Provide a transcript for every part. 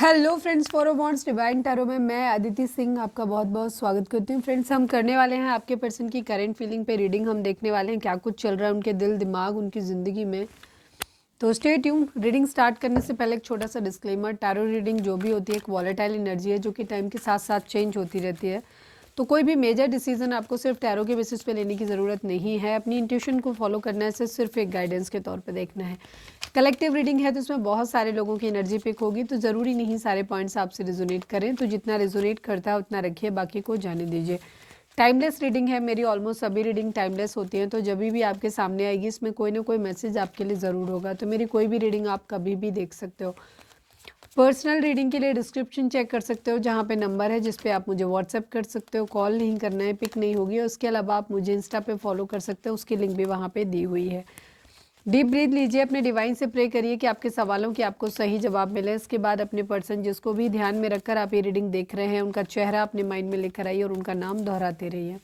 Hello friends, फॉरमोन्स divine tarot में मैं अदिति सिंह आपका बहुत बहुत स्वागत करती हूँ। फ्रेंड्स, हम करने वाले हैं आपके पर्सन की करंट फीलिंग पे रीडिंग। हम देखने वाले हैं क्या कुछ चल रहा है उनके दिल दिमाग उनकी ज़िंदगी में। तो स्टे ट्यून। रीडिंग स्टार्ट करने से पहले एक छोटा सा डिस्क्लेमर, टैरो रीडिंग जो भी होती है एक वॉलेटाइल एनर्जी है जो कि टाइम के साथ साथ चेंज होती रहती है। तो कोई भी मेजर डिसीजन आपको सिर्फ टैरो के बेसिस पे लेने की ज़रूरत नहीं है। अपनी इंट्यूशन को फॉलो करना है, सिर्फ एक गाइडेंस के तौर पे देखना है। कलेक्टिव रीडिंग है तो इसमें बहुत सारे लोगों की एनर्जी पिक होगी, तो ज़रूरी नहीं सारे पॉइंट्स आपसे रिजोनेट करें। तो जितना रिजोनेट करता है उतना रखिए, बाकी को जाने दीजिए। टाइमलेस रीडिंग है, मेरी ऑलमोस्ट सभी रीडिंग टाइमलेस होती हैं। तो जब भी आपके सामने आएगी इसमें कोई ना कोई मैसेज आपके लिए ज़रूर होगा। तो मेरी कोई भी रीडिंग आप कभी भी देख सकते हो। पर्सनल रीडिंग के लिए डिस्क्रिप्शन चेक कर सकते हो, जहाँ पे नंबर है जिस पे आप मुझे व्हाट्सएप कर सकते हो। कॉल नहीं करना है, पिक नहीं होगी। और उसके अलावा आप मुझे इंस्टा पे फॉलो कर सकते हो, उसकी लिंक भी वहाँ पे दी हुई है। डीप ब्रीथ लीजिए, अपने डिवाइन से प्रे करिए कि आपके सवालों के आपको सही जवाब मिले। इसके बाद अपने पर्सन जिसको भी ध्यान में रखकर आप ये रीडिंग देख रहे हैं उनका चेहरा अपने माइंड में लेकर आइए और उनका नाम दोहराते रहिए।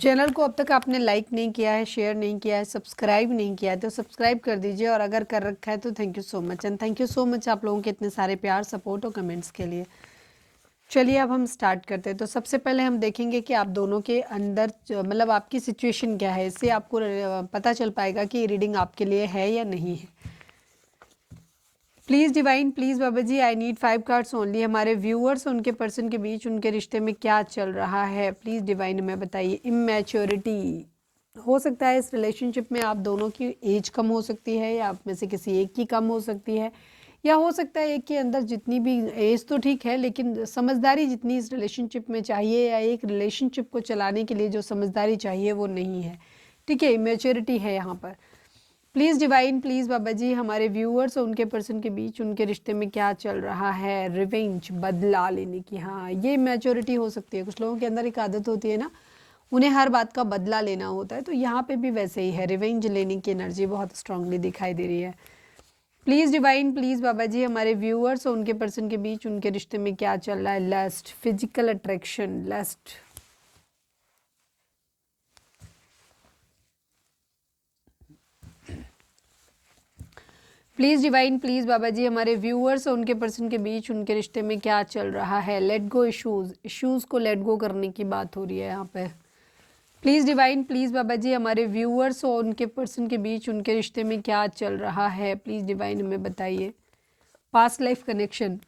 चैनल को अब तक आपने लाइक नहीं किया है, शेयर नहीं किया है, सब्सक्राइब नहीं किया है तो सब्सक्राइब कर दीजिए। और अगर कर रखा है तो thank you so much. And thank you so much आप लोगों के इतने सारे प्यार, सपोर्ट और कमेंट्स के लिए। चलिए अब हम स्टार्ट करते हैं। तो सबसे पहले हम देखेंगे कि आप दोनों के अंदर मतलब आपकी सिचुएशन क्या है। इससे आपको पता चल पाएगा कि ये रीडिंग आपके लिए है या नहीं है। Please divine, please Baba ji, I need 5 cards only. हमारे व्यूअर्स उनके पर्सन के बीच उनके रिश्ते में क्या चल रहा है, प्लीज़ डिवाइन में बताइए। इमैच्योरिटी हो सकता है इस रिलेशनशिप में आप दोनों की एज कम हो सकती है, या आप में से किसी एक की कम हो सकती है, या हो सकता है एक के अंदर जितनी भी एज तो ठीक है लेकिन समझदारी जितनी इस रिलेशनशिप में चाहिए या एक रिलेशनशिप को चलाने के लिए जो समझदारी चाहिए वो नहीं है। ठीक है, इमेच्योरिटी है यहाँ पर। Please divine, please Baba ji, हमारे व्यूअर्स और उनके पर्सन के बीच उनके रिश्ते में क्या चल रहा है। रिवेंज, बदला लेने की, हाँ ये मैच्योरिटी हो सकती है। कुछ लोगों के अंदर एक आदत होती है ना, उन्हें हर बात का बदला लेना होता है। तो यहाँ पे भी वैसे ही है, रिवेंज लेने की एनर्जी बहुत स्ट्रांगली दिखाई दे रही है। Please divine, please Baba ji, हमारे व्यूअर्स और उनके पर्सन के बीच उनके रिश्ते में क्या चल रहा है। Lust, physical attraction, lust. Please divine, please Baba ji, हमारे व्यूअर्स और उनके पर्सन के बीच उनके रिश्ते में क्या चल रहा है। लेट गो इश्यूज़, इश्यूज़ को लेट गो करने की बात हो रही है यहाँ पे। Please divine, please Baba ji, हमारे व्यूअर्स और उनके पर्सन के बीच उनके रिश्ते में क्या चल रहा है। प्लीज़ डिवाइन हमें बताइए। पास्ट लाइफ कनेक्शन,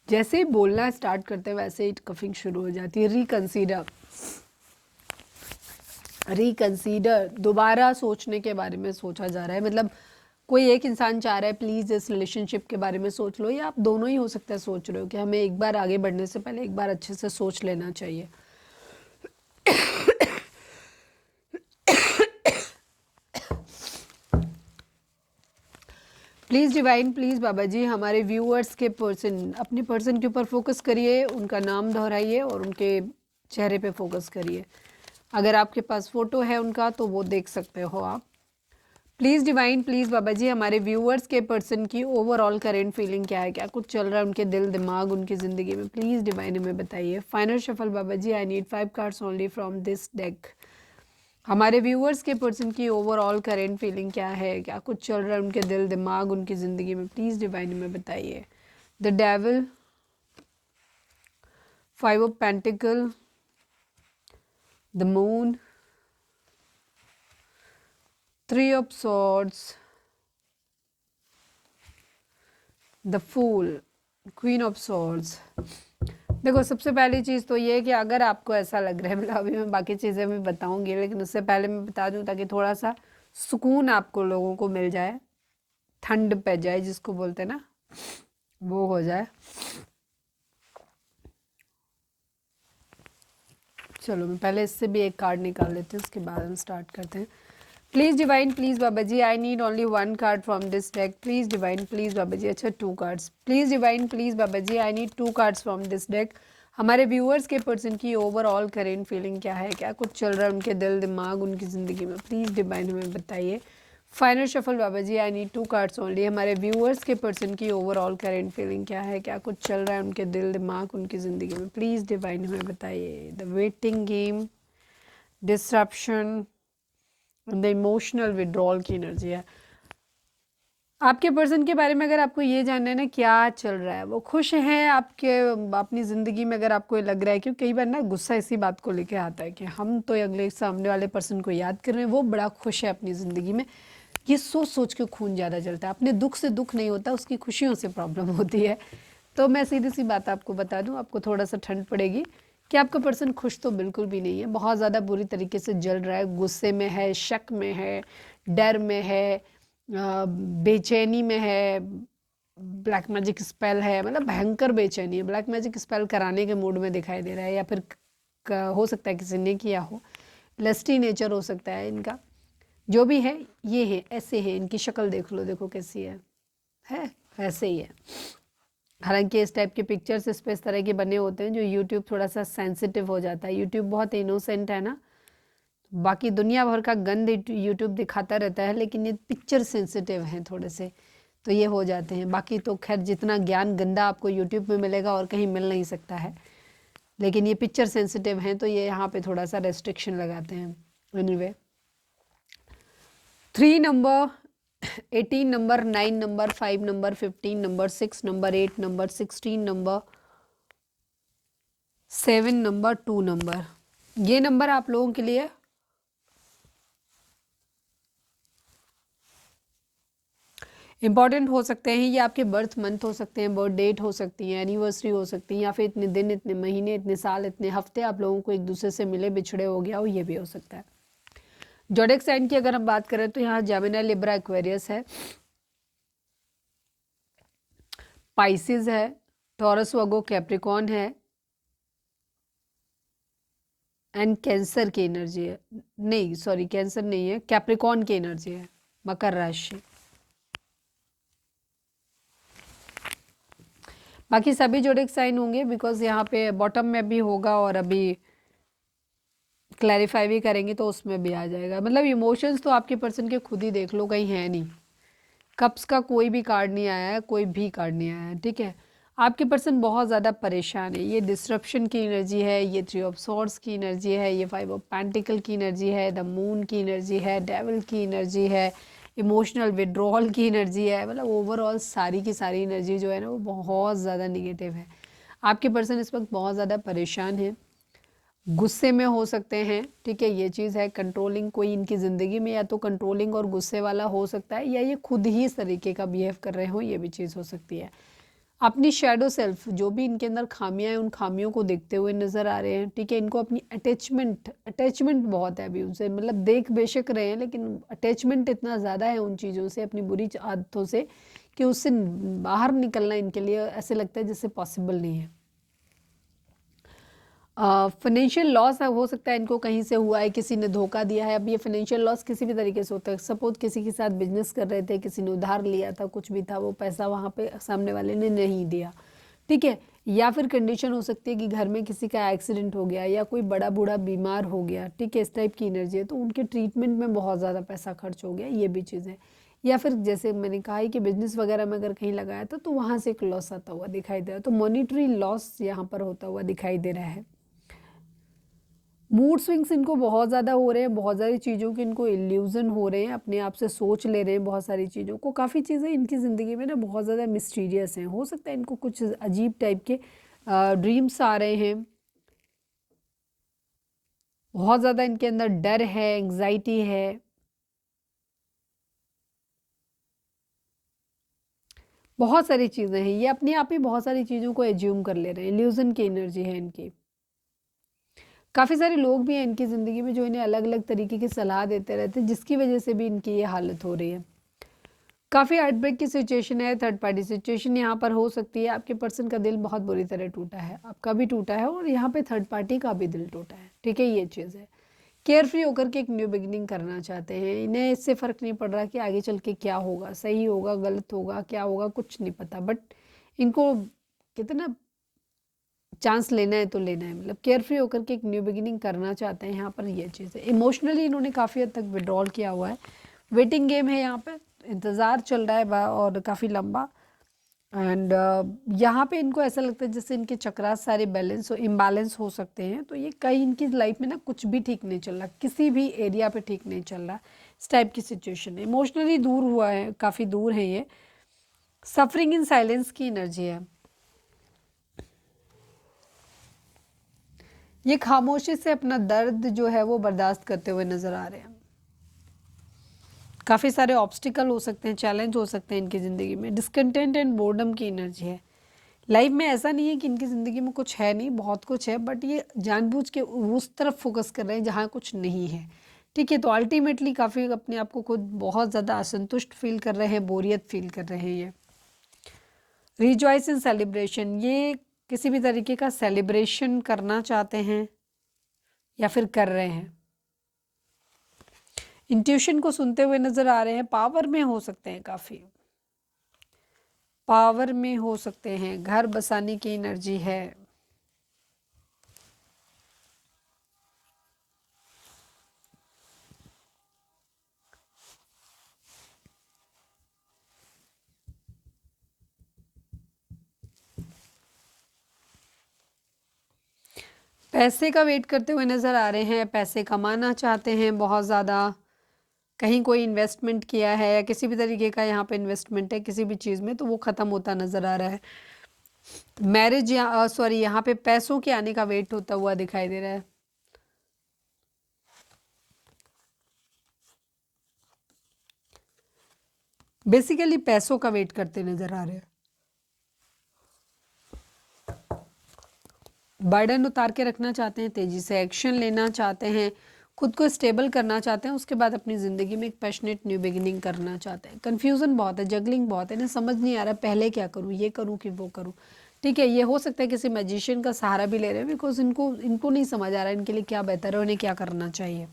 जैसे ही बोलना स्टार्ट करते हैं वैसे ही कफिंग शुरू हो जाती है। रिकंसीडर, रिकंसीडर, दोबारा सोचने के बारे में सोचा जा रहा है। मतलब कोई एक इंसान चाह रहा है प्लीज़ इस रिलेशनशिप के बारे में सोच लो, या आप दोनों ही हो सकता है सोच रहे हो कि हमें एक बार आगे बढ़ने से पहले एक बार अच्छे से सोच लेना चाहिए। Please divine, please Baba ji, हमारे व्यूअर्स के पर्सन, अपने पर्सन के ऊपर फोकस करिए, उनका नाम दोहराइए और उनके चेहरे पे फोकस करिए। अगर आपके पास फ़ोटो है उनका तो वो देख सकते हो आप। Please divine, please Baba ji, हमारे व्यूअर्स के पर्सन की ओवरऑल करेंट फीलिंग क्या है, क्या कुछ चल रहा है उनके दिल दिमाग उनकी ज़िंदगी में। प्लीज़ डिवाइन हमें बताइए। Final shuffle Baba ji, I need 5 cards only from this deck. हमारे व्यूअर्स के पर्सन की ओवरऑल करेंट फीलिंग क्या है, क्या कुछ चल रहा है उनके दिल दिमाग उनकी ज़िंदगी में। प्लीज़ डिवाइन में बताइए। The devil, 5 of pentacle, the moon, 3 of swords, the fool, queen of swords. देखो सबसे पहली चीज़ तो ये है कि अगर आपको ऐसा लग रहा है, मतलब अभी मैं बाकी चीज़ें भी बताऊंगी लेकिन उससे पहले मैं बता दूं ताकि थोड़ा सा सुकून आपको लोगों को मिल जाए, ठंड पे जाए जिसको बोलते हैं ना, वो हो जाए। चलो मैं पहले इससे भी एक कार्ड निकाल लेते हैं, उसके बाद हम स्टार्ट करते हैं। Please divine, please Baba ji, I need only 1 card from this deck. Please divine, please Baba ji, अच्छा 2 cards. Please divine, please Baba ji, I need 2 cards from this deck. हमारे व्यूअर्स के पर्सन की ओवरऑल करेंट फीलिंग क्या है, क्या कुछ चल रहा है उनके दिल दिमाग उनकी ज़िंदगी में। प्लीज़ डिवाइन हमें बताइए। Final shuffle Baba ji, I need 2 cards only. हमारे व्यूअर्स के पर्सन की ओवरऑल करेंट फीलिंग क्या है, क्या कुछ चल रहा है उनके दिल दिमाग उनकी ज़िंदगी में, प्लीज़ डिवाइन हमें बताइए। The waiting game, disruption, the emotional withdrawal की एनर्जी है। आपके पर्सन के बारे में अगर आपको ये जानना है ना क्या चल रहा है, वो खुश हैं आपके अपनी ज़िंदगी में, अगर आपको ये लग रहा है, क्योंकि कई बार ना गुस्सा इसी बात को लेके आता है कि हम तो अगले सामने वाले पर्सन को याद कर रहे हैं, वो बड़ा खुश है अपनी ज़िंदगी में, ये सोच सोच के खून ज़्यादा जलता है। अपने दुख से दुख नहीं होता, उसकी खुशियों से प्रॉब्लम होती है। तो मैं सीधी सी बात आपको बता दूं, आपको थोड़ा सा ठंड पड़ेगी कि आपका पर्सन खुश तो बिल्कुल भी नहीं है, बहुत ज़्यादा बुरी तरीके से जल रहा है, गुस्से में है, शक में है, डर में है, बेचैनी में है, ब्लैक मैजिक स्पेल है, मतलब भयंकर बेचैनी है, ब्लैक मैजिक स्पेल कराने के मूड में दिखाई दे रहा है, या फिर हो सकता है किसी ने किया हो, लस्टी नेचर हो सकता है इनका, जो भी है ये है, ऐसे है, इनकी शक्ल देख लो, देखो कैसी है ऐसे ही है। हालांकि इस टाइप के पिक्चर्स इस पे इस तरह के बने होते हैं जो यूट्यूब थोड़ा सा सेंसिटिव हो जाता है। यूट्यूब बहुत इनोसेंट है ना, बाकी दुनिया भर का गंद यूट्यूब दिखाता रहता है, लेकिन ये पिक्चर सेंसिटिव हैं थोड़े से, तो ये हो जाते हैं। बाकी तो खैर जितना ज्ञान गंदा आपको यूट्यूब में मिलेगा और कहीं मिल नहीं सकता है, लेकिन ये पिक्चर सेंसिटिव हैं तो ये यहाँ पे थोड़ा सा रेस्ट्रिक्शन लगाते हैं। Anyway 3 number, 18 number, 9 number, 5 number, 15 number, 6 number, 8 number, 16 number, 7 number, 2 number, ये नंबर आप लोगों के लिए इंपॉर्टेंट हो सकते हैं। ये आपके बर्थ मंथ हो सकते हैं, बर्थ डेट हो सकती है, एनिवर्सरी हो सकती है, या फिर इतने दिन, इतने महीने, इतने साल, इतने हफ्ते आप लोगों को एक दूसरे से मिले बिछड़े हो गया हो, ये भी हो सकता है। जोडिक साइन की अगर हम बात करें तो यहाँ जेमिनी, लिब्रा, एक्वेरियस है, पाइसिस है, टॉरस, वर्गो, कैप्रिकॉन है एंड कैंसर की एनर्जी है। नहीं सॉरी, कैंसर नहीं है, कैप्रिकॉन की एनर्जी है, मकर राशि। बाकी सभी जोडिक साइन होंगे बिकॉज यहाँ पे बॉटम में भी होगा और अभी क्लैरिफाई भी करेंगे तो उसमें भी आ जाएगा। मतलब इमोशंस तो आपके पर्सन के खुद ही देख लो, कहीं है नहीं। कप्स का कोई भी कार्ड नहीं आया है, कोई भी कार्ड नहीं आया है, ठीक है। आपके पर्सन बहुत ज़्यादा परेशान है, ये डिस्ट्रप्शन की एनर्जी है, ये 3 ऑफ सॉर्ड्स की एनर्जी है, ये 5 ऑफ पेंटिकल की एनर्जी है, द मून की एनर्जी है, डेविल की एनर्जी है, इमोशनल विड्रॉल की एनर्जी है। मतलब ओवरऑल सारी की सारी एनर्जी जो है ना वो बहुत ज़्यादा निगेटिव है। आपके पर्सन इस वक्त बहुत ज़्यादा परेशान है, गुस्से में हो सकते हैं, ठीक है, ये चीज़ है। कंट्रोलिंग कोई इनकी ज़िंदगी में या तो कंट्रोलिंग और गुस्से वाला हो सकता है, या ये खुद ही इस तरीके का बिहेव कर रहे हो, ये भी चीज़ हो सकती है। अपनी शैडो सेल्फ, जो भी इनके अंदर खामियां हैं, उन खामियों को देखते हुए नज़र आ रहे हैं, ठीक है। इनको अपनी अटैचमेंट बहुत है अभी उनसे, मतलब देख बेशक रहे हैं लेकिन अटैचमेंट इतना ज़्यादा है उन चीज़ों से, अपनी बुरी आदतों से, कि उससे बाहर निकलना इनके लिए ऐसे लगता है जैसे पॉसिबल नहीं है। फाइनेंशियल लॉस हो सकता है इनको कहीं से हुआ है, किसी ने धोखा दिया है। अब ये फाइनेंशियल लॉस किसी भी तरीके से होता है, सपोज किसी के साथ बिजनेस कर रहे थे, किसी ने उधार लिया था, कुछ भी था, वो पैसा वहाँ पे सामने वाले ने नहीं दिया, ठीक है। या फिर कंडीशन हो सकती है कि घर में किसी का एक्सीडेंट हो गया या कोई बड़ा बूढ़ा बीमार हो गया, ठीक है, इस टाइप की एनर्जी है, तो उनके ट्रीटमेंट में बहुत ज़्यादा पैसा खर्च हो गया, ये भी चीज़ है। या फिर जैसे मैंने कहा है कि बिजनेस वगैरह में अगर कहीं लगाया था तो वहाँ से एक लॉस आता हुआ दिखाई दे रहा है, तो मॉनिटरी लॉस यहाँ पर होता हुआ दिखाई दे रहा है। मूड स्विंग्स इनको बहुत ज़्यादा हो रहे हैं, बहुत सारी चीज़ों के इनको इल्यूज़न हो रहे हैं, अपने आप से सोच ले रहे हैं बहुत सारी चीज़ों को। काफ़ी चीज़ें इनकी ज़िंदगी में ना बहुत ज़्यादा मिस्टीरियस हैं, हो सकता है इनको कुछ अजीब टाइप के ड्रीम्स आ रहे हैं, बहुत ज़्यादा इनके अंदर डर है, एंग्जाइटी है, बहुत सारी चीज़ें हैं। ये अपने आप ही बहुत सारी चीज़ों को एज्यूम कर ले रहे हैं, इल्यूज़न की एनर्जी है इनकी। काफ़ी सारे लोग भी हैं इनकी ज़िंदगी में जो इन्हें अलग अलग तरीके की सलाह देते रहते हैं, जिसकी वजह से भी इनकी ये हालत हो रही है। काफ़ी हार्ट ब्रेक की सिचुएशन है, थर्ड पार्टी सिचुएशन यहाँ पर हो सकती है। आपके पर्सन का दिल बहुत बुरी तरह टूटा है, आपका भी टूटा है और यहाँ पे थर्ड पार्टी का भी दिल टूटा है, ठीक है, ये चीज़ है। केयर फ्री होकर के एक न्यू बिगिनिंग करना चाहते हैं, इन्हें इससे फ़र्क नहीं पड़ रहा कि आगे चल के क्या होगा, सही होगा गलत होगा क्या होगा कुछ नहीं पता, बट इनको कितना चांस लेना है तो लेना है, मतलब केयर फ्री होकर के एक न्यू बिगिनिंग करना चाहते हैं यहाँ पर, ये चीज़ है। इमोशनली इन्होंने काफ़ी हद तक विड्रॉल किया हुआ है, वेटिंग गेम है यहाँ पे, इंतज़ार चल रहा है और काफ़ी लंबा। एंड यहाँ पे इनको ऐसा लगता है जैसे इनके चक्रास सारे बैलेंस इम्बैलेंस हो सकते हैं। तो ये कहीं इनकी लाइफ में ना कुछ भी ठीक नहीं चल रहा, किसी भी एरिया पे ठीक नहीं चल रहा, इस टाइप की सिचुएशन है। इमोशनली दूर हुआ है, काफ़ी दूर है ये। सफरिंग इन साइलेंस की एनर्जी है। ये खामोशी से अपना दर्द जो है वो बर्दाश्त करते हुए नजर आ रहे हैं। काफ़ी सारे ऑब्स्टिकल हो सकते हैं, चैलेंज हो सकते हैं इनकी ज़िंदगी में। डिस्कंटेंट एंड बोर्डम की एनर्जी है। लाइफ में ऐसा नहीं है कि इनकी ज़िंदगी में कुछ है नहीं, बहुत कुछ है, बट ये जानबूझ के उस तरफ फोकस कर रहे हैं जहाँ कुछ नहीं है। ठीक है, तो अल्टीमेटली काफ़ी अपने आप को खुद बहुत ज़्यादा असंतुष्ट फील कर रहे हैं, बोरियत फील कर रहे हैं ये। रिजॉइस इन सेलिब्रेशन, ये किसी भी तरीके का सेलिब्रेशन करना चाहते हैं या फिर कर रहे हैं। इंट्यूशन को सुनते हुए नजर आ रहे हैं। पावर में हो सकते हैं, काफ़ी पावर में हो सकते हैं। घर बसाने की एनर्जी है। पैसे का वेट करते हुए नज़र आ रहे हैं। पैसे कमाना चाहते हैं बहुत ज़्यादा। कहीं कोई इन्वेस्टमेंट किया है या किसी भी तरीके का यहाँ पे इन्वेस्टमेंट है किसी भी चीज़ में, तो वो ख़त्म होता नज़र आ रहा है। मैरिज या सॉरी, यहाँ पे पैसों के आने का वेट होता हुआ दिखाई दे रहा है। बेसिकली पैसों का वेट करते नज़र आ रहे हैं। बर्डन उतार के रखना चाहते हैं, तेज़ी से एक्शन लेना चाहते हैं, खुद को स्टेबल करना चाहते हैं, उसके बाद अपनी ज़िंदगी में एक पैशनेट न्यू बिगिनिंग करना चाहते हैं। कन्फ्यूज़न बहुत है, जगलिंग बहुत है, इन्हें समझ नहीं आ रहा पहले क्या करूँ, ये करूँ कि वो करूँ। ठीक है, ये हो सकता है किसी मैजिशियन का सहारा भी ले रहे हैं, बिकॉज इनको नहीं समझ आ रहा है इनके लिए क्या बेहतर है, उन्हें क्या करना चाहिए।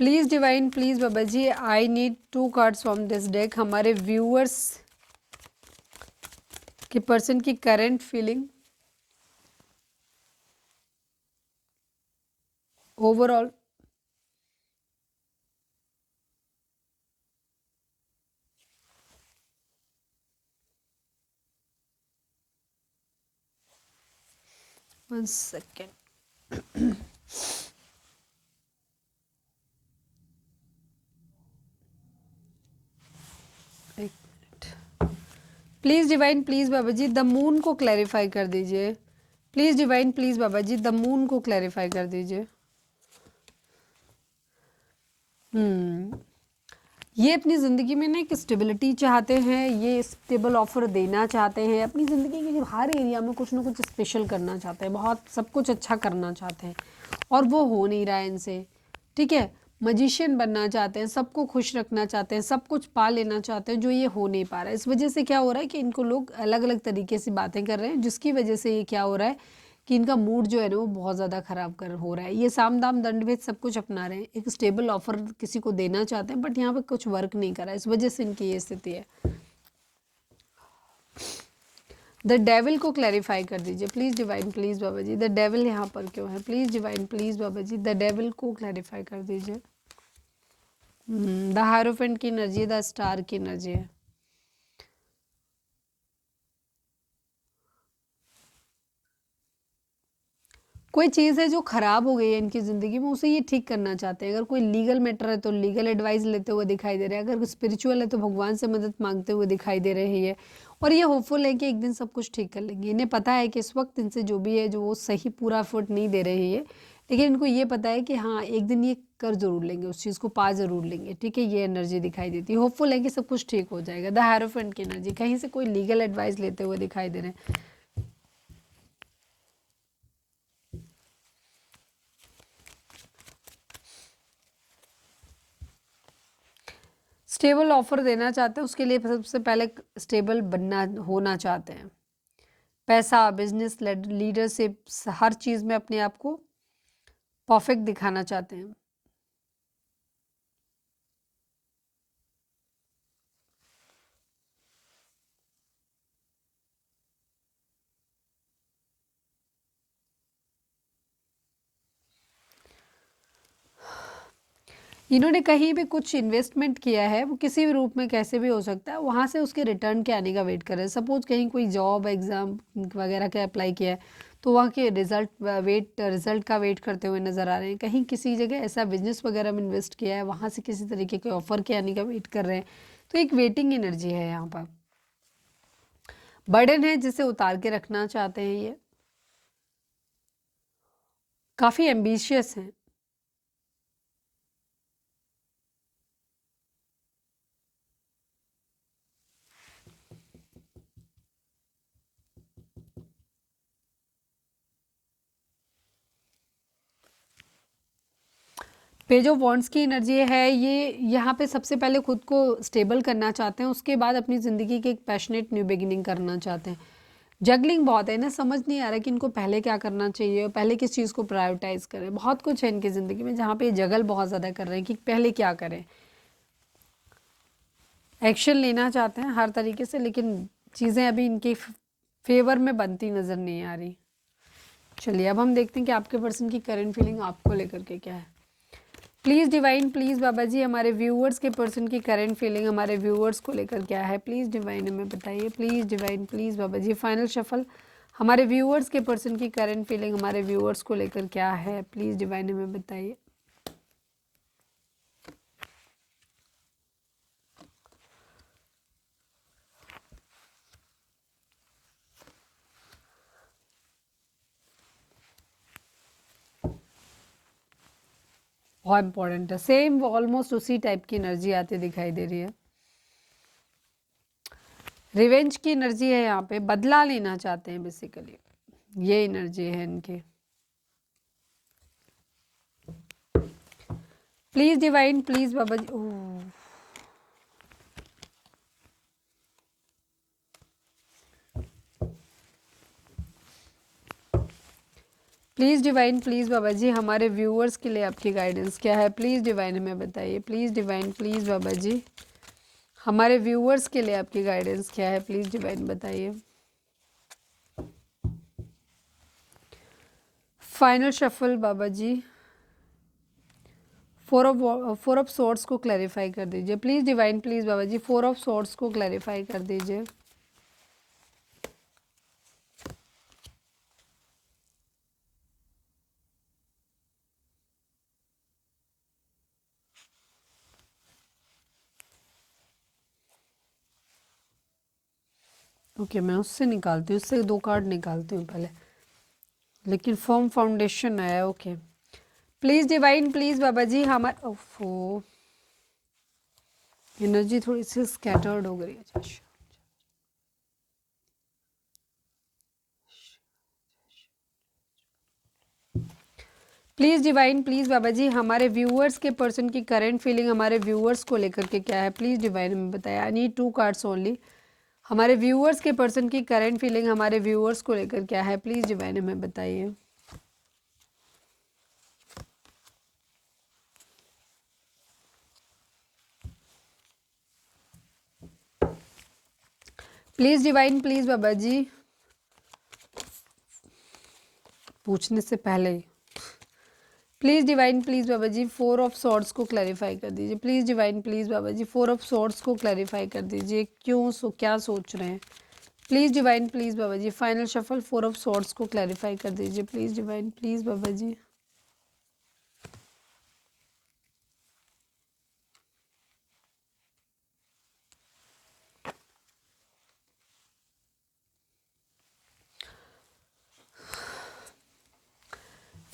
Please divine, please Baba ji, I need 2 cards from this deck. हमारे व्यूअर्स के पर्सन की current feeling overall. One second. एक मिनट। Please divine, please Baba ji, the moon को क्लैरिफाई कर दीजिए। Please divine, please Baba ji, the moon को क्लैरिफाई कर दीजिए। ये अपनी ज़िंदगी में ना एक स्टेबिलिटी चाहते हैं, ये स्टेबल ऑफर देना चाहते हैं, अपनी ज़िंदगी के हर एरिया में कुछ ना कुछ स्पेशल करना चाहते हैं, बहुत सब कुछ अच्छा करना चाहते हैं और वो हो नहीं रहा है इनसे। ठीक है, मजिशियन बनना चाहते हैं, सबको खुश रखना चाहते हैं, सब कुछ पा लेना चाहते हैं, जो ये हो नहीं पा रहा है। इस वजह से क्या हो रहा है कि इनको लोग अलग अलग तरीके से बातें कर रहे हैं, जिसकी वजह से ये क्या हो रहा है कि इनका मूड जो है ना वो बहुत ज़्यादा ख़राब कर हो रहा है। ये साम दाम दंड भेद सब कुछ अपना रहे हैं, एक स्टेबल ऑफर किसी को देना चाहते हैं, बट यहाँ पे कुछ वर्क नहीं कर रहा है, इस वजह से इनकी ये स्थिति है। द डेविल को क्लैरिफाई कर दीजिए please divine, please Baba ji. The devil यहाँ पर क्यों है? Please divine, please Baba ji, the devil को क्लैरिफाई कर दीजिए। द हायरोफेंट की एनर्जी, द स्टार की एनर्जी है। कोई चीज़ है जो ख़राब हो गई है इनकी ज़िंदगी में, उसे ये ठीक करना चाहते हैं। अगर कोई लीगल मैटर है तो लीगल एडवाइस लेते हुए दिखाई दे रहे हैं, अगर कोई स्पिरिचुअल है तो भगवान से मदद मांगते हुए दिखाई दे रहे हैं ये। और ये होपफुल है कि एक दिन सब कुछ ठीक कर लेंगे। इन्हें पता है कि इस वक्त इनसे जो भी है, जो वो सही पूरा एफर्ट नहीं दे रहे हैं ये, लेकिन इनको ये पता है कि हाँ एक दिन ये कर ज़रूर लेंगे, उस चीज़ को पा ज़रूर लेंगे। ठीक है, ये एनर्जी दिखाई देती है, होपफुल है कि सब कुछ ठीक हो जाएगा। द हायरोफेंट की एनर्जी, कहीं से कोई लीगल एडवाइस लेते हुए दिखाई दे रहे हैं। स्टेबल ऑफर देना चाहते हैं, उसके लिए सबसे पहले स्टेबल बनना होना चाहते हैं। पैसा, बिजनेस, लीडरशिप, हर चीज़ में अपने आप को परफेक्ट दिखाना चाहते हैं। इन्होंने कहीं भी कुछ इन्वेस्टमेंट किया है, वो किसी भी रूप में कैसे भी हो सकता है, वहाँ से उसके रिटर्न के आने का वेट कर रहे हैं। सपोज कहीं कोई जॉब एग्ज़ाम वगैरह का अप्लाई किया है, तो वहाँ के रिजल्ट का वेट करते हुए नज़र आ रहे हैं। कहीं किसी जगह ऐसा बिजनेस वगैरह में इन्वेस्ट किया है, वहाँ से किसी तरीके के ऑफर के आने का वेट कर रहे हैं। तो एक वेटिंग एनर्जी है यहाँ पर। बर्डन है जिसे उतार के रखना चाहते हैं, ये काफ़ी एम्बिशियस हैं। पेज ऑफ वॉन्ड्स की एनर्जी है, ये यहाँ पे सबसे पहले खुद को स्टेबल करना चाहते हैं, उसके बाद अपनी ज़िंदगी की एक पैशनेट न्यू बिगिनिंग करना चाहते हैं। जगलिंग बहुत है ना, समझ नहीं आ रहा कि इनको पहले क्या करना चाहिए और पहले किस चीज़ को प्रायोरिटाइज करें। बहुत कुछ है इनकी ज़िंदगी में जहाँ पे ये जगल बहुत ज़्यादा कर रहे हैं कि पहले क्या करें। एक्शन लेना चाहते हैं हर तरीके से, लेकिन चीज़ें अभी इनके फेवर में बनती नज़र नहीं आ रही। चलिए अब हम देखते हैं कि आपके पर्सन की करंट फीलिंग आपको लेकर के क्या है। Please divine, please Baba ji, हमारे व्यूअर्स के पर्सन की करंट फीलिंग हमारे व्यूअर्स को लेकर क्या है, प्लीज़ डिवाइन हमें बताइए। Please divine, please Baba ji. Final shuffle, हमारे व्यूअर्स के पर्सन की करंट फीलिंग हमारे व्यूअर्स को लेकर क्या है, प्लीज़ डिवाइन हमें बताइए। बहुत इंपॉर्टेंट है, सेम ऑलमोस्ट उसी टाइप की एनर्जी आती दिखाई दे रही है। रिवेंज की एनर्जी है यहाँ पे, बदला लेना चाहते हैं बेसिकली, ये एनर्जी है इनकी। Please divine, please Baba ji. Oh, please divine, please Baba ji, हमारे व्यूअर्स के लिए आपकी गाइडेंस क्या है, प्लीज़ डिवाइन हमें बताइए। Please divine, please Baba ji, हमारे व्यूअर्स के लिए आपकी गाइडेंस क्या है, प्लीज़ डिवाइन बताइए। Final shuffle Baba ji, four of swords को क्लैरिफाई कर दीजिए please divine, please Baba ji, four of swords को क्लैरिफाई कर दीजिए। ओके, मैं उससे निकालती हूँ, उससे 2 कार्ड निकालती हूँ पहले, लेकिन फर्म फाउंडेशन आया। Okay, please divine, please Baba ji, हमारे ओफो एनर्जी थोड़ी सी स्कैटर्ड हो गई है। Please divine, please Baba ji, हमारे व्यूअर्स के पर्सन की करंट फीलिंग हमारे व्यूअर्स को लेकर के क्या है, प्लीज़ डिवाइन हमें बताया। I need 2 cards only. हमारे व्यूअर्स के पर्सन की करंट फीलिंग हमारे व्यूअर्स को लेकर क्या है, प्लीज़ डिवाइन हमें बताइए। Please divine, please Baba ji, पूछने से पहले ही please divine, please Baba ji, 4 of swords को क्लैरिफाई कर दीजिए। Please divine, please Baba ji, 4 of swords को क्लैरिफाई कर दीजिए, क्या सोच रहे हैं। Please divine, please Baba ji, final shuffle 4 of swords को क्लैरिफाई कर दीजिए। Please divine, please Baba ji.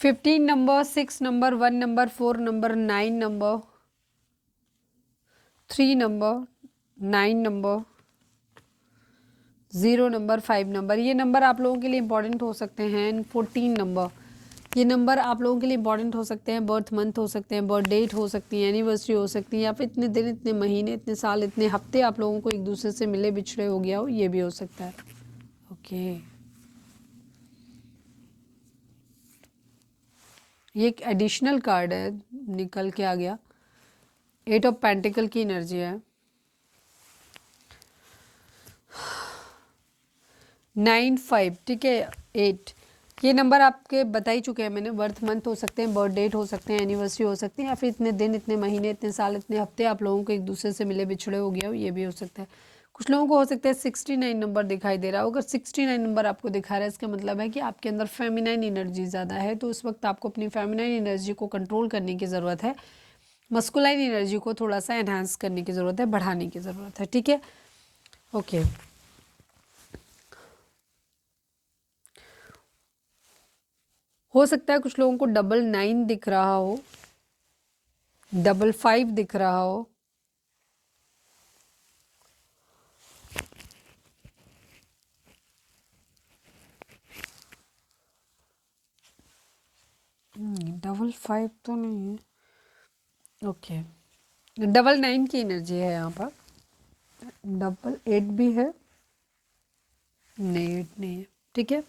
Fifteen number, 6 number, 1 number, 4 number, 9 number, 3 number, 9 number, 0 number, 5 number, ये नंबर आप लोगों के लिए इंपॉर्टेंट हो सकते हैं। 14 नंबर, ये नंबर आप लोगों के लिए इंपॉर्टेंट हो सकते हैं, बर्थ मंथ हो सकते हैं, बर्थ डेट हो सकती है, एनिवर्सरी हो सकती है, या फिर इतने दिन, इतने महीने, इतने साल, इतने हफ्ते आप लोगों को एक दूसरे से मिले बिछड़े हो गया हो, ये भी हो सकता है। ओके, ये एक एडिशनल कार्ड है, निकल के आ गया। 8 ऑफ पेंटिकल की एनर्जी है। 9 5, ठीक है, 8, ये नंबर आपके बता ही चुके हैं मैंने। बर्थ मंथ हो सकते हैं, बर्थ डेट हो सकते हैं, एनिवर्सरी हो सकती है, या फिर इतने दिन, इतने महीने, इतने साल, इतने हफ्ते आप लोगों को एक दूसरे से मिले बिछड़े हो गया हो, ये भी हो सकता है। कुछ लोगों को हो सकता है 69 नंबर दिखाई दे रहा हो। अगर 69 नंबर आपको दिखा रहा है, इसका मतलब है कि आपके अंदर फेमिनाइन एनर्जी ज़्यादा है, तो इस वक्त आपको अपनी फेमिनाइन एनर्जी को कंट्रोल करने की ज़रूरत है, मस्कुलाइन एनर्जी को थोड़ा सा एनहांस करने की ज़रूरत है, बढ़ाने की ज़रूरत है, ठीक है। ओके, हो सकता है कुछ लोगों को 99 दिख रहा हो, 55 दिख रहा हो, डबल 5 तो नहीं है। ओके, 99 की एनर्जी है यहाँ पर। 88 भी है, नहीं 8 नहीं है, ठीक है।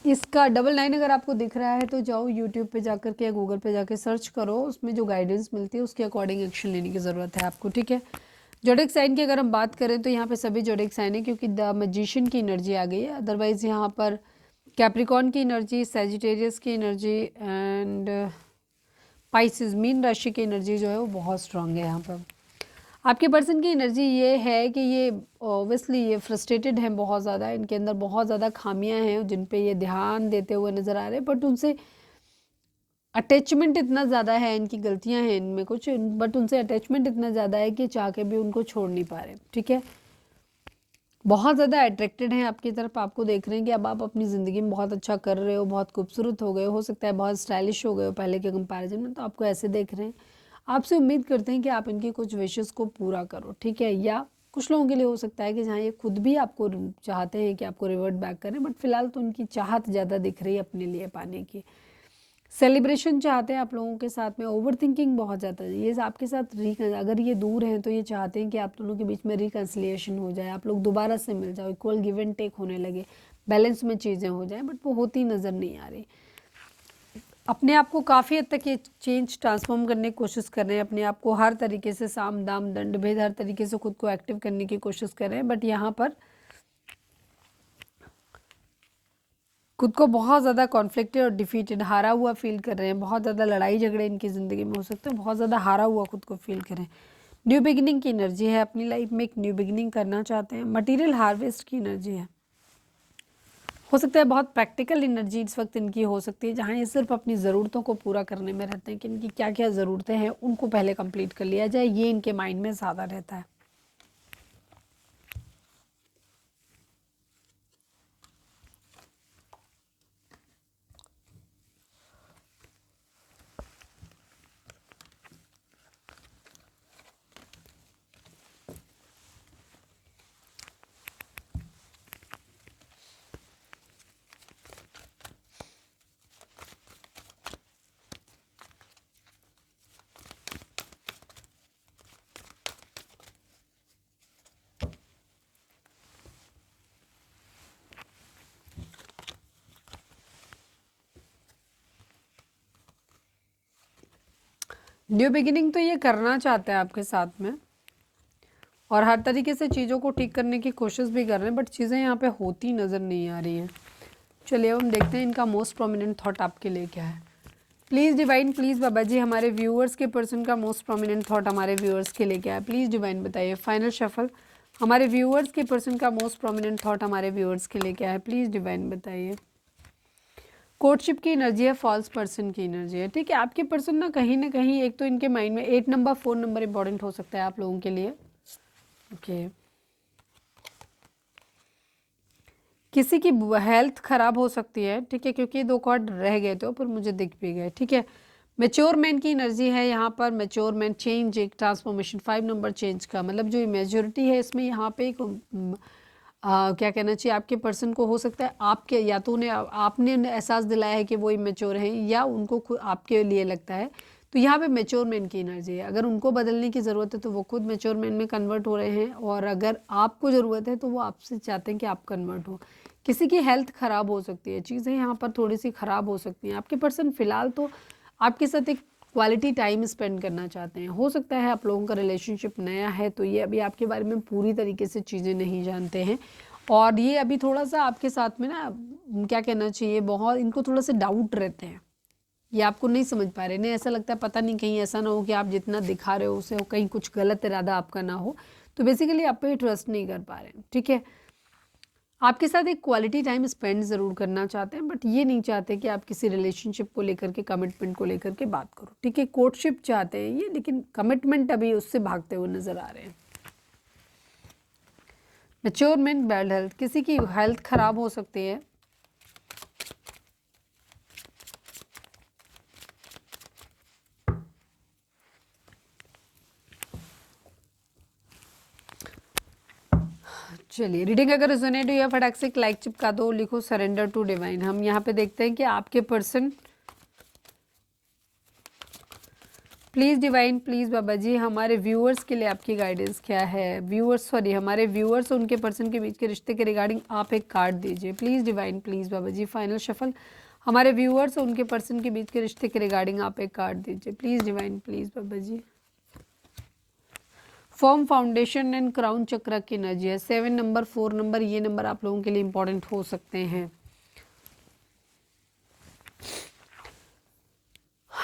इसका 99 अगर आपको दिख रहा है तो जाओ यूट्यूब पे जाकर के या गूगल पे जाके सर्च करो, उसमें जो गाइडेंस मिलती है उसके अकॉर्डिंग एक्शन लेने की ज़रूरत है आपको, ठीक है। जोडिक साइन की अगर हम बात करें तो यहाँ पे सभी जोडिक साइन है, क्योंकि द मैजिशियन की एनर्जी आ गई है। अदरवाइज़ यहाँ पर कैप्रिकॉन की एनर्जी, सैजिटेरियस की एनर्जी एंड पाइसिस, मीन राशि की एनर्जी जो है वो बहुत स्ट्रांग है यहाँ पर। आपके पर्सन की एनर्जी ये है कि ये ऑब्वियसली ये फ्रस्ट्रेटेड हैं बहुत ज़्यादा, इनके अंदर बहुत ज़्यादा खामियां हैं जिन पे ये ध्यान देते हुए नज़र आ रहे हैं, बट उनसे अटैचमेंट इतना ज़्यादा है, इनकी गलतियां हैं इनमें कुछ, बट उनसे अटैचमेंट इतना ज़्यादा है कि चाह के भी उनको छोड़ नहीं पा रहे, ठीक है। बहुत ज़्यादा अट्रैक्टेड हैं आपकी तरफ, आपको देख रहे हैं कि अब आप अपनी ज़िंदगी में बहुत अच्छा कर रहे हो, बहुत खूबसूरत हो सकता है बहुत स्टाइलिश हो गए हो पहले के कंपैरिजन में, तो आपको ऐसे देख रहे हैं। आपसे उम्मीद करते हैं कि आप इनकी कुछ विशेस को पूरा करो, ठीक है। या कुछ लोगों के लिए हो सकता है कि जहाँ ये खुद भी आपको चाहते हैं कि आपको रिवर्ट बैक करें, बट फिलहाल तो उनकी चाहत ज़्यादा दिख रही है अपने लिए पाने की। सेलिब्रेशन चाहते हैं आप लोगों के साथ में, ओवर थिंकिंग बहुत ज़्यादा है, ये आपके साथ अगर ये दूर हैं तो ये चाहते हैं कि आप दोनों के बीच में रिकन्सिलिएशन हो जाए, आप लोग दोबारा से मिल जाओ, इक्वल गिव एंड टेक होने लगे, बैलेंस में चीज़ें हो जाए, बट वो होती नज़र नहीं आ रही। अपने आप को काफ़ी हद तक ये चेंज ट्रांसफॉर्म करने की कोशिश कर रहे हैं, अपने आप को हर तरीके से साम दाम दंड भेद हर तरीके से खुद को एक्टिव करने की कोशिश कर रहे हैं, बट यहाँ पर खुद को बहुत ज़्यादा कॉन्फ्लिक्टेड और डिफीटेड, हारा हुआ फील कर रहे हैं। बहुत ज़्यादा लड़ाई झगड़े इनकी ज़िंदगी में हो सकते हैं, बहुत ज़्यादा हारा हुआ खुद को फील करें। न्यू बिगिनिंग की एनर्जी है, अपनी लाइफ में एक न्यू बिगिनिंग करना चाहते हैं। मटेरियल हार्वेस्ट की एनर्जी है, हो सकता है बहुत प्रैक्टिकल एनर्जी इस वक्त इनकी हो सकती है, जहाँ ये सिर्फ अपनी ज़रूरतों को पूरा करने में रहते हैं कि इनकी क्या क्या ज़रूरतें हैं उनको पहले कंप्लीट कर लिया जाए, ये इनके माइंड में ज़्यादा रहता है। न्यू बिगिनिंग तो ये करना चाहते हैं आपके साथ में, और हर तरीके से चीज़ों को ठीक करने की कोशिश भी कर रहे हैं, बट चीज़ें यहाँ पे होती नज़र नहीं आ रही हैं। चलिए अब हम देखते हैं इनका मोस्ट प्रोमिनेंट थॉट आपके लिए क्या है। Please divine, please Baba ji, हमारे व्यूअर्स के पर्सन का मोस्ट प्रोमिनेंट थॉट हमारे व्यूअर्स के लिए क्या है, प्लीज़ डिवाइन बताइए। फाइनल शफल, हमारे व्यूअर्स के पर्सन का मोस्ट प्रोमिनेंट थॉट हमारे व्यूअर्स के लिए क्या है, प्लीज़ डिवाइन बताइए। कोर्टशिप की एनर्जी है, फॉल्स पर्सन की एनर्जी है, ठीक है। आपके पर्सन ना कहीं एक तो इनके माइंड में 8 नंबर 4 नंबर इंपॉर्टेंट हो सकता है आप लोगों के लिए, ओके। किसी की हेल्थ खराब हो सकती है, ठीक है, क्योंकि 2 कार्ड रह गए थे पर मुझे दिख भी गए, ठीक है। मेच्योर मैन की एनर्जी है यहाँ पर, मेच्योर मैन, चेंज, एक ट्रांसफॉर्मेशन, 5 नंबर चेंज का मतलब जो मेच्योरिटी है इसमें यहाँ पे एक क्या कहना चाहिए, आपके पर्सन को हो सकता है आपके या तो उन्हें आपने उन्हें एहसास दिलाया है कि वो इमेच्योर हैं, या उनको खुद आपके लिए लगता है। तो यहाँ पे मैच्योर मैन की एनर्जी है। अगर उनको बदलने की ज़रूरत है तो वो खुद मैच्योर मैन में कन्वर्ट हो रहे हैं, और अगर आपको ज़रूरत है तो वो आपसे चाहते हैं कि आप कन्वर्ट हो। किसी की हेल्थ ख़राब हो सकती है, चीज़ें यहाँ पर थोड़ी सी ख़राब हो सकती हैं। आपके पर्सन फ़िलहाल तो आपके साथ एक क्वालिटी टाइम स्पेंड करना चाहते हैं। हो सकता है आप लोगों का रिलेशनशिप नया है, तो ये अभी आपके बारे में पूरी तरीके से चीज़ें नहीं जानते हैं, और ये अभी थोड़ा सा आपके साथ में ना, क्या कहना चाहिए, बहुत इनको थोड़ा सा डाउट रहते हैं। ये आपको नहीं समझ पा रहे, नहीं ऐसा लगता है पता नहीं कहीं ऐसा ना हो कि आप जितना दिखा रहे हो उसे कहीं कुछ गलत इरादा आपका ना हो, तो बेसिकली आप पे ट्रस्ट नहीं कर पा रहे हैं। ठीक है, आपके साथ एक क्वालिटी टाइम स्पेंड ज़रूर करना चाहते हैं, बट ये नहीं चाहते कि आप किसी रिलेशनशिप को लेकर के, कमिटमेंट को लेकर के बात करो। ठीक है, कोर्टशिप चाहते हैं ये, लेकिन कमिटमेंट अभी उससे भागते हुए नज़र आ रहे हैं। मैच्योर मैन, बैड हेल्थ, किसी की हेल्थ ख़राब हो सकती है। चलिए, रीडिंग अगर रिजोनेट हुई है फटाक से एक लाइक चिपका दो, लिखो सरेंडर टू डिवाइन। हम यहाँ पे देखते हैं कि आपके person, please divine, please Baba ji, हमारे व्यूअर्स के लिए आपकी गाइडेंस क्या है। व्यूअर्स, सॉरी, हमारे व्यूअर्स और उनके पर्सन के बीच के रिश्ते के रिगार्डिंग आप एक कार्ड दीजिए। Please divine, please Baba ji, final shuffle, हमारे व्यूअर्स और उनके पर्सन के बीच के रिश्ते के रिगार्डिंग आप एक कार्ड दीजिए। Please divine, please Baba ji. Form foundation and crown chakra की एनर्जी है। 7 नंबर, 4 नंबर, ये नंबर आप लोगों के लिए इंपॉर्टेंट हो सकते हैं।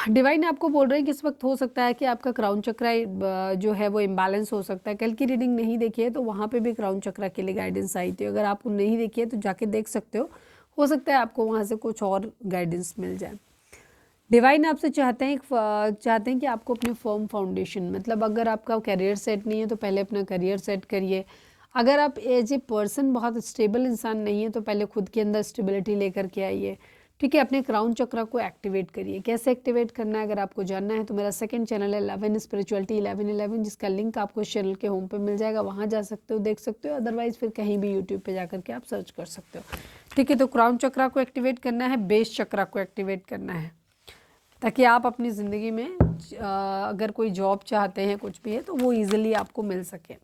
डिवाइन आपको बोल रहे हैं कि इस वक्त हो सकता है कि आपका क्राउन चक्र जो है वो इम्बैलेंस हो सकता है। कल की रीडिंग नहीं देखी है तो वहाँ पे भी क्राउन चक्र के लिए गाइडेंस आई थी। अगर आप नहीं देखी है तो जाके देख सकते हो सकता है आपको वहाँ से कुछ और गाइडेंस मिल जाए। डिवाइन आपसे चाहते हैं कि आपको अपने फर्म फाउंडेशन, मतलब अगर आपका करियर सेट नहीं है तो पहले अपना करियर सेट करिए। अगर आप एज ए पर्सन बहुत स्टेबल इंसान नहीं है तो पहले खुद के अंदर स्टेबिलिटी लेकर के आइए। ठीक है, अपने क्राउन चक्र को एक्टिवेट करिए। कैसे एक्टिवेट करना है अगर आपको जानना है तो मेरा सेकंड चैनल है 11 स्पिरिचुअलिटी 1111, जिसका लिंक आपको इस चैनल के होम पे मिल जाएगा, वहाँ जा सकते हो, देख सकते हो। अदरवाइज फिर कहीं भी यूट्यूब पे जाकर के आप सर्च कर सकते हो। ठीक है, तो क्राउन चक्र को एक्टिवेट करना है, बेस चक्र को एक्टिवेट करना है, ताकि आप अपनी ज़िंदगी में अगर कोई जॉब चाहते हैं, कुछ भी है, तो वो ईजिली आपको मिल सके।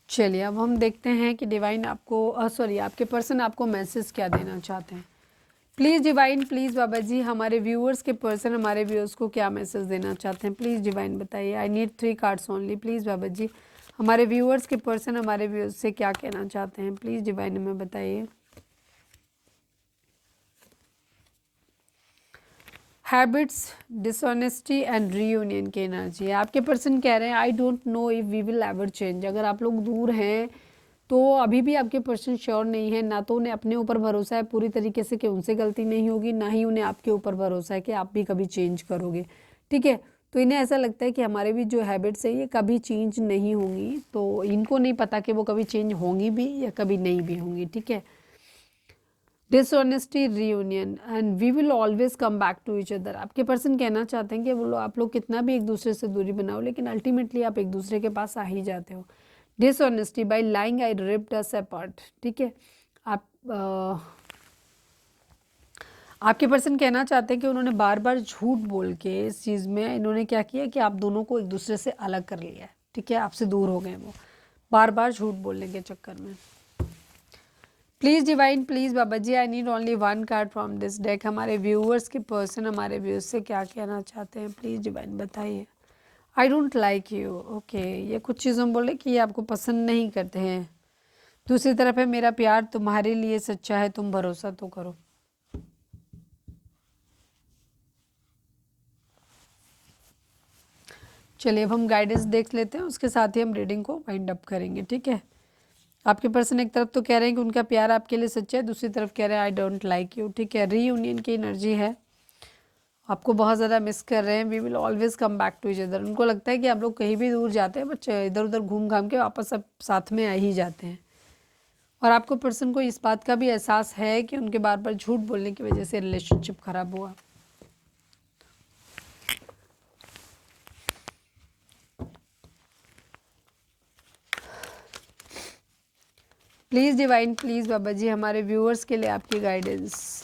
चलिए, अब हम देखते हैं कि डिवाइन आपको सॉरी आपके पर्सन आपको मैसेज क्या देना चाहते हैं। Please divine, please Baba ji, हमारे व्यूअर्स के पर्सन हमारे व्यूअर्स को क्या मैसेज देना चाहते हैं। प्लीज़ डिवाइन बताइए। I need 3 cards only. Please Baba ji, हमारे व्यूअर्स के पर्सन हमारे व्यूअर्स से क्या कहना चाहते हैं। प्लीज़ डिवाइन हमें बताइए। हैबिट्स, डिसऑनेस्टी एंड रीयूनियन की एनर्जी है। आपके पर्सन कह रहे हैं I don't know if we will ever change. अगर आप लोग दूर हैं तो अभी भी आपके पर्सन श्योर नहीं है, ना तो उन्हें अपने ऊपर भरोसा है पूरी तरीके से कि उनसे गलती नहीं होगी, ना ही उन्हें आपके ऊपर भरोसा है कि आप भी कभी चेंज करोगे। ठीक है, तो इन्हें ऐसा लगता है कि हमारे भी जो हैबिट्स है ये कभी चेंज नहीं होंगी, तो इनको नहीं पता कि वो कभी चेंज होंगी भी या कभी नहीं भी होंगी। ठीक है, dishonesty, reunion and we will always come back to each other. आपके पर्सन कहना चाहते हैं कि वो आप लोग कितना भी एक दूसरे से दूरी बनाओ, लेकिन अल्टीमेटली आप एक दूसरे के पास आ ही जाते हो। डिसऑनेस्टी, बाय लाइंग आई रिप्ड अस अपार्ट। ठीक है, आप आपके पर्सन कहना चाहते हैं कि उन्होंने बार बार झूठ बोल के इस चीज़ में इन्होंने क्या किया कि आप दोनों को एक दूसरे से अलग कर लिया है। ठीक है, आपसे दूर हो गए वो बार बार झूठ बोलने के चक्कर में। Please divine, please Baba ji, I need only 1 card from this deck. हमारे व्यूअर्स के पर्सन हमारे व्यूअर्स से क्या कहना चाहते हैं। प्लीज़ डिवाइन बताइए। I don't like you. Okay, ये कुछ चीज़ों बोले कि ये आपको पसंद नहीं करते हैं। दूसरी तरफ है मेरा प्यार तुम्हारे लिए सच्चा है, तुम भरोसा तो करो। चलिए, अब हम गाइडेंस देख लेते हैं, उसके साथ ही हम रीडिंग को वाइंड अप करेंगे। ठीक है, आपके पर्सन एक तरफ तो कह रहे हैं कि उनका प्यार आपके लिए सच्चा है, दूसरी तरफ कह रहे हैं आई डोंट लाइक यू। ठीक है, रीयूनियन की एनर्जी है, आपको बहुत ज़्यादा मिस कर रहे हैं। We will always come back to each other. उनको लगता है कि आप लोग कहीं भी दूर जाते हैं बट इधर उधर घूम घाम के वापस सब साथ में आ ही जाते हैं। और आपको पर्सन को इस बात का भी एहसास है कि उनके बार बार झूठ बोलने की वजह से रिलेशनशिप खराब हुआ। Please divine, please Baba ji हमारे व्यूअर्स के लिए आपकी guidance.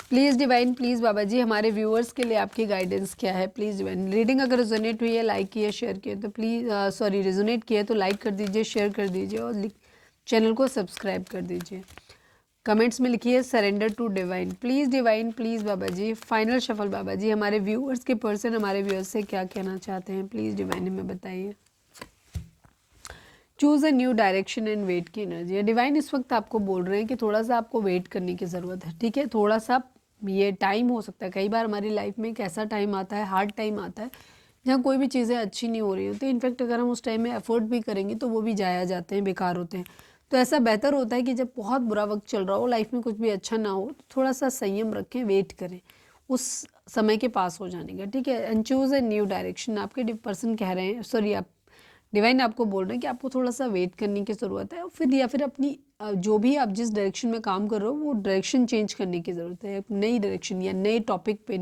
Please divine, please Baba ji हमारे व्यूअर्स के लिए आपकी गाइडेंस क्या है। प्लीज़ डिवाइन, रीडिंग अगर रेजोनेट हुई है, लाइक किया, शेयर किया तो प्लीज़ सॉरी रेजोनेट किया तो लाइक कर दीजिए, शेयर कर दीजिए और चैनल को सब्सक्राइब कर दीजिए। कमेंट्स में लिखिए surrender to divine. Please divine, please Baba ji final shuffle Baba ji हमारे व्यूअर्स के पर्सन हमारे व्यूअर्स से क्या कहना चाहते हैं, प्लीज़ डिवाइन हमें बताइए। Choose a new direction and wait की एनर्जी। डिवाइन इस वक्त आपको बोल रहे हैं कि थोड़ा सा आपको वेट करने की ज़रूरत है, ठीक है। थोड़ा सा ये टाइम हो सकता है, कई बार हमारी लाइफ में एक ऐसा टाइम आता है, हार्ड टाइम आता है जहाँ कोई भी चीज़ें अच्छी नहीं हो रही होती। इनफैक्ट अगर हम उस टाइम में एफर्ट भी करेंगे तो वो भी जाया जाते हैं, बेकार होते हैं। तो ऐसा बेहतर होता है कि जब बहुत बुरा वक्त चल रहा हो, लाइफ में कुछ भी अच्छा ना हो, तो थोड़ा सा संयम रखें, वेट करें उस समय के पास हो जाने का, ठीक है। And choose a new direction. आपके पर्सन कह रहे हैं, सॉरी आप डिवाइन आपको बोल रहे हैं कि आपको थोड़ा सा वेट करने की ज़रूरत है, फिर या फिर अपनी जो भी आप जिस डायरेक्शन में काम कर रहे हो वो डायरेक्शन चेंज करने की ज़रूरत है। नई डायरेक्शन या नए टॉपिक पे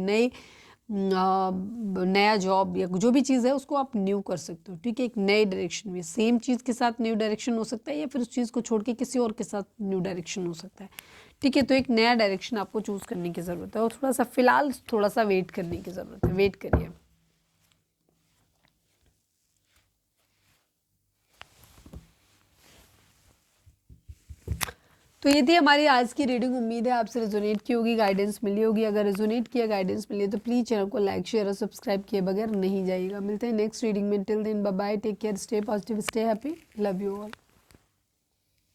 नया जॉब या जो भी चीज़ है उसको आप न्यू कर सकते हो, ठीक है। एक नए डायरेक्शन में सेम चीज़ के साथ न्यू डायरेक्शन हो सकता है या फिर उस चीज़ को छोड़ के किसी और के साथ न्यू डायरेक्शन हो सकता है, ठीक है। तो एक नया डायरेक्शन आपको चूज़ करने की ज़रूरत है और थोड़ा सा फ़िलहाल थोड़ा सा वेट करने की ज़रूरत है, वेट करिए। तो ये थी हमारी आज की रीडिंग। उम्मीद है आपसे रेजोनेट की होगी, गाइडेंस मिली होगी। अगर रेजोनेट किया, गाइडेंस मिली तो प्लीज़ चैनल को लाइक, शेयर और सब्सक्राइब किए बगैर नहीं जाइएगा। मिलते हैं नेक्स्ट रीडिंग में। Till then bye bye, take care, stay positive, stay happy, love you all.